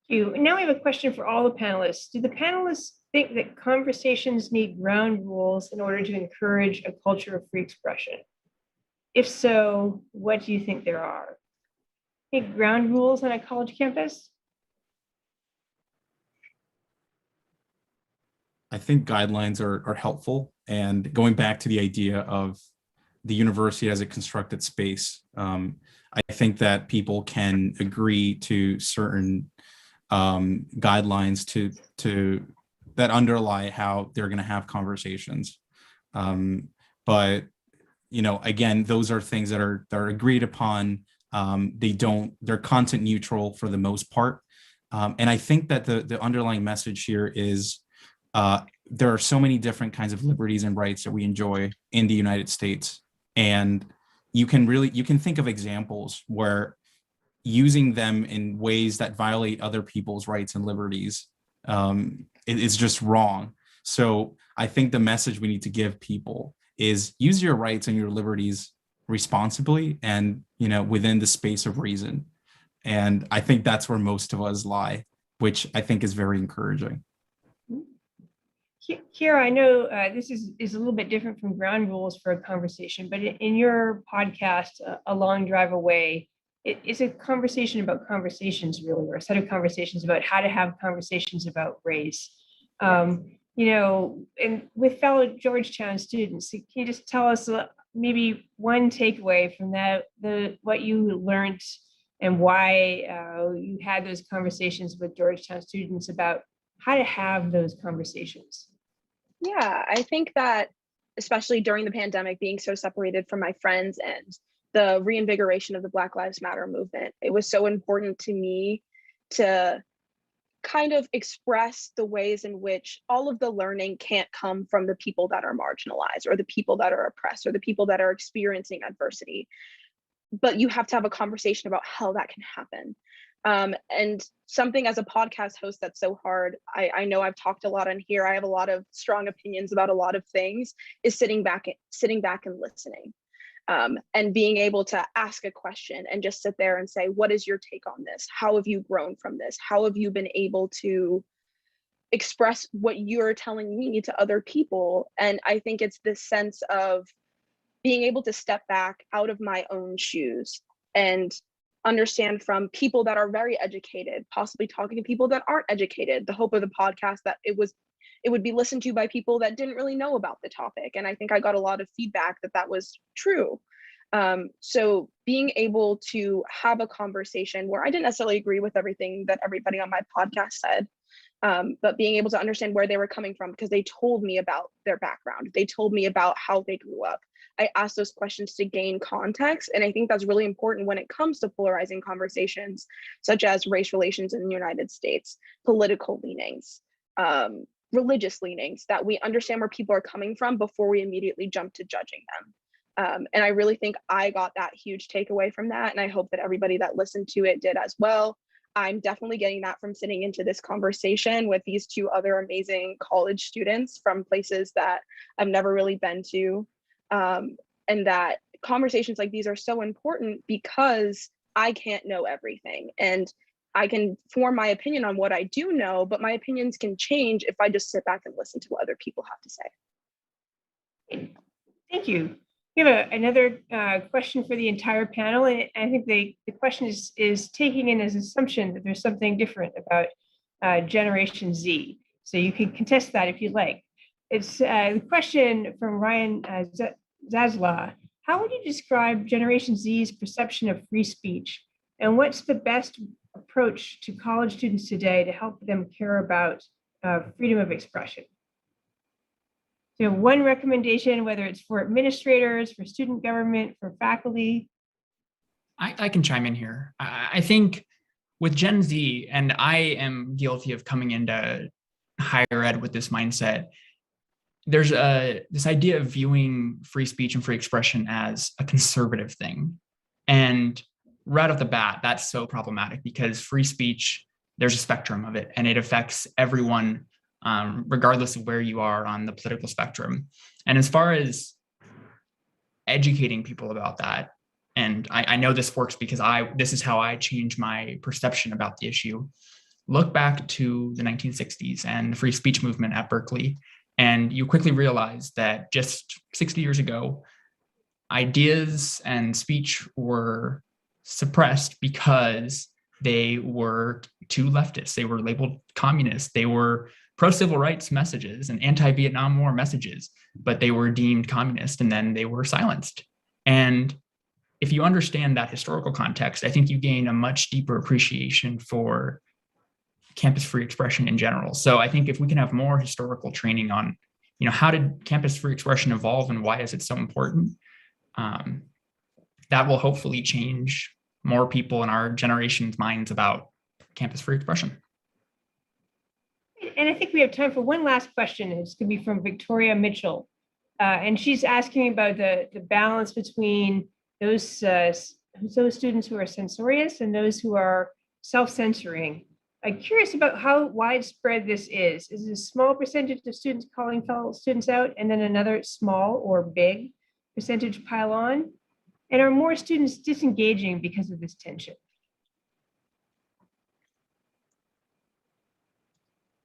Thank you. And now we have a question for all the panelists. Do the panelists think that conversations need ground rules in order to encourage a culture of free expression? If so, what do you think there are? Any ground rules on a college campus?
I think guidelines are helpful. And going back to the idea of the university as a constructed space, I think that people can agree to certain guidelines to that underlie how they're going to have conversations. But again, those are things that are agreed upon. They're content neutral for the most part. And I think that the underlying message here is there are so many different kinds of liberties and rights that we enjoy in the United States. And you can think of examples where using them in ways that violate other people's rights and liberties is just wrong. So I think the message we need to give people is use your rights and your liberties responsibly and within the space of reason. And I think that's where most of us lie, which I think is very encouraging.
Kira, I know this is a little bit different from ground rules for a conversation, but in your podcast, A Long Drive Away, it's a conversation about conversations, really, or a set of conversations about how to have conversations about race. And with fellow Georgetown students, can you just tell us maybe one takeaway from that, what you learned and why you had those conversations with Georgetown students about how to have those conversations?
Yeah, I think that especially during the pandemic, being so separated from my friends and the reinvigoration of the Black Lives Matter movement, it was so important to me to kind of express the ways in which all of the learning can't come from the people that are marginalized or the people that are oppressed or the people that are experiencing adversity. But you have to have a conversation about how that can happen. And something as a podcast host that's so hard, I know I've talked a lot on here, I have a lot of strong opinions about a lot of things, is sitting back and listening. And being able to ask a question and just sit there and say, what is your take on this? How have you grown from this? How have you been able to express what you're telling me to other people? And I think it's this sense of being able to step back out of my own shoes and understand from people that are very educated, possibly talking to people that aren't educated. The hope of the podcast that it would be listened to by people that didn't really know about the topic. And I think I got a lot of feedback that was true. So being able to have a conversation where I didn't necessarily agree with everything that everybody on my podcast said, but being able to understand where they were coming from because they told me about their background. They told me about how they grew up. I asked those questions to gain context. And I think that's really important when it comes to polarizing conversations, such as race relations in the United States, political leanings, religious leanings, that we understand where people are coming from before we immediately jump to judging them. And I really think I got that huge takeaway from that. And I hope that everybody that listened to it did as well. I'm definitely getting that from sitting into this conversation with these two other amazing college students from places that I've never really been to. And that conversations like these are so important because I can't know everything. And I can form my opinion on what I do know, but my opinions can change if I just sit back and listen to what other people have to say.
Thank you. We have another question for the entire panel, and I think the question is taking in as an assumption that there's something different about Generation Z. So you can contest that if you like. It's the question from Ryan Zasla. How would you describe Generation Z's perception of free speech? And what's the best approach to college students today to help them care about freedom of expression? So one recommendation, whether it's for administrators, for student government, for faculty.
I can chime in here. I think with Gen Z, and I am guilty of coming into higher ed with this mindset, there's this idea of viewing free speech and free expression as a conservative thing. And right off the bat, that's so problematic because free speech, there's a spectrum of it, and it affects everyone, regardless of where you are on the political spectrum. And as far as educating people about that, and I know this works because this is how I changed my perception about the issue. Look back to the 1960s and the free speech movement at Berkeley, and you quickly realize that just 60 years ago, ideas and speech were suppressed because they were too leftist. They were labeled communist. They were pro-civil rights messages and anti-Vietnam War messages, but they were deemed communist and then they were silenced. And if you understand that historical context, I think you gain a much deeper appreciation for campus free expression in general. So I think if we can have more historical training on, how did campus free expression evolve and why is it so important? That will hopefully change more people in our generation's minds about campus free expression.
And I think we have time for one last question. It's going to be from Victoria Mitchell. And she's asking about the balance between those students who are censorious and those who are self-censoring. I'm curious about how widespread this is. Is it a small percentage of students calling fellow students out and then another small or big percentage pile on? And are more students disengaging because of this tension?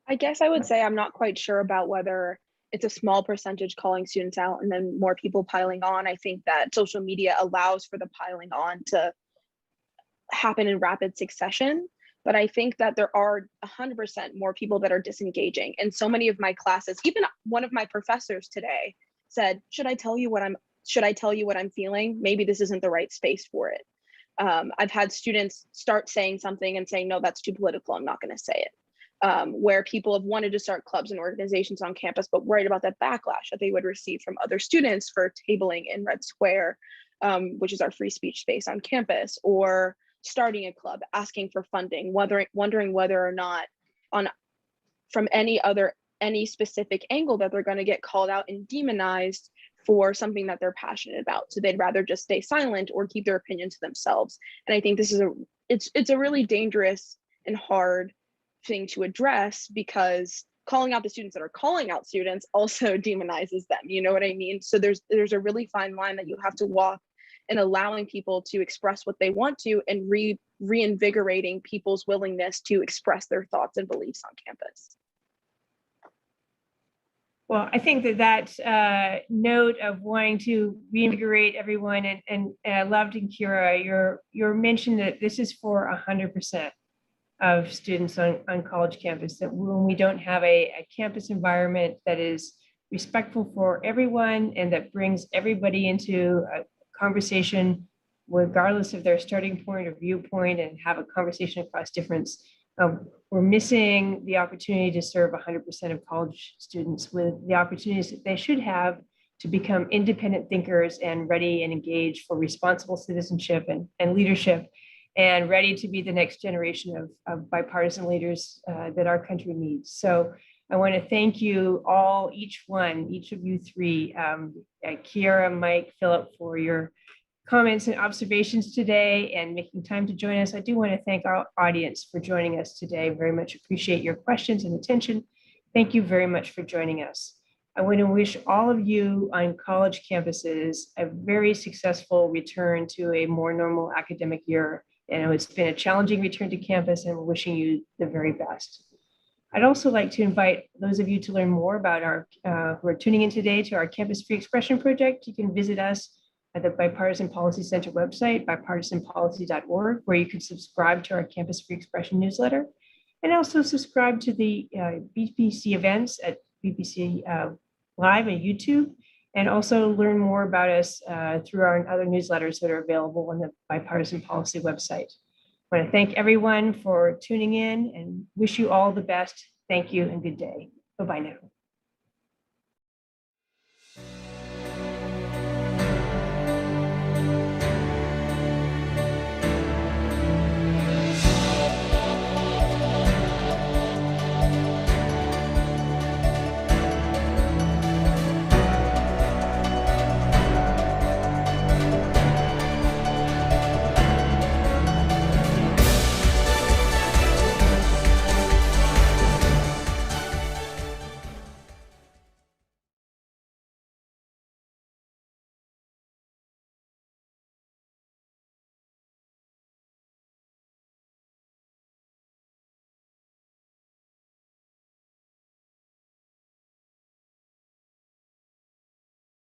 I guess I would say I'm not quite sure about whether it's a small percentage calling students out and then more people piling on. I think that social media allows for the piling on to happen in rapid succession. But I think that there are 100% more people that are disengaging. And so many of my classes, even one of my professors today said, should I tell you what I'm feeling? Maybe this isn't the right space for it. I've had students start saying something and saying, no, that's too political, I'm not going to say it. Where people have wanted to start clubs and organizations on campus, but worried about that backlash that they would receive from other students for tabling in Red Square, which is our free speech space on campus, or starting a club, asking for funding, wondering whether or not from any specific angle that they're going to get called out and demonized for something that they're passionate about. So they'd rather just stay silent or keep their opinion to themselves. And I think this is it's a really dangerous and hard thing to address, because calling out the students that are calling out students also demonizes them. You know what I mean? So there's a really fine line that you have to walk in allowing people to express what they want to and reinvigorating people's willingness to express their thoughts and beliefs on campus.
Well, I think that note of wanting to reinvigorate everyone, and I loved in Kira, your mention that this is for 100% of students on college campus, that when we don't have a campus environment that is respectful for everyone and that brings everybody into a conversation, regardless of their starting point or viewpoint, and have a conversation across difference, we're missing the opportunity to serve 100% of college students with the opportunities that they should have to become independent thinkers and ready and engaged for responsible citizenship and leadership, and ready to be the next generation of bipartisan leaders that our country needs. So I want to thank you all, each of you three, Kiara, Mike, Philip, for your comments and observations today and making time to join us. I do want to thank our audience for joining us today. Very much appreciate your questions and attention. Thank you very much for joining us. I want to wish all of you on college campuses a very successful return to a more normal academic year. And it's been a challenging return to campus, and we're wishing you the very best. I'd also like to invite those of you to learn more about our who are tuning in today to our Campus Free Expression project. You can visit us at the Bipartisan Policy Center website, bipartisanpolicy.org, where you can subscribe to our Campus Free Expression newsletter, and also subscribe to the BPC events at BPC Live and YouTube, and also learn more about us through our other newsletters that are available on the Bipartisan Policy website. I want to thank everyone for tuning in and wish you all the best. Thank you and good day. Bye-bye now.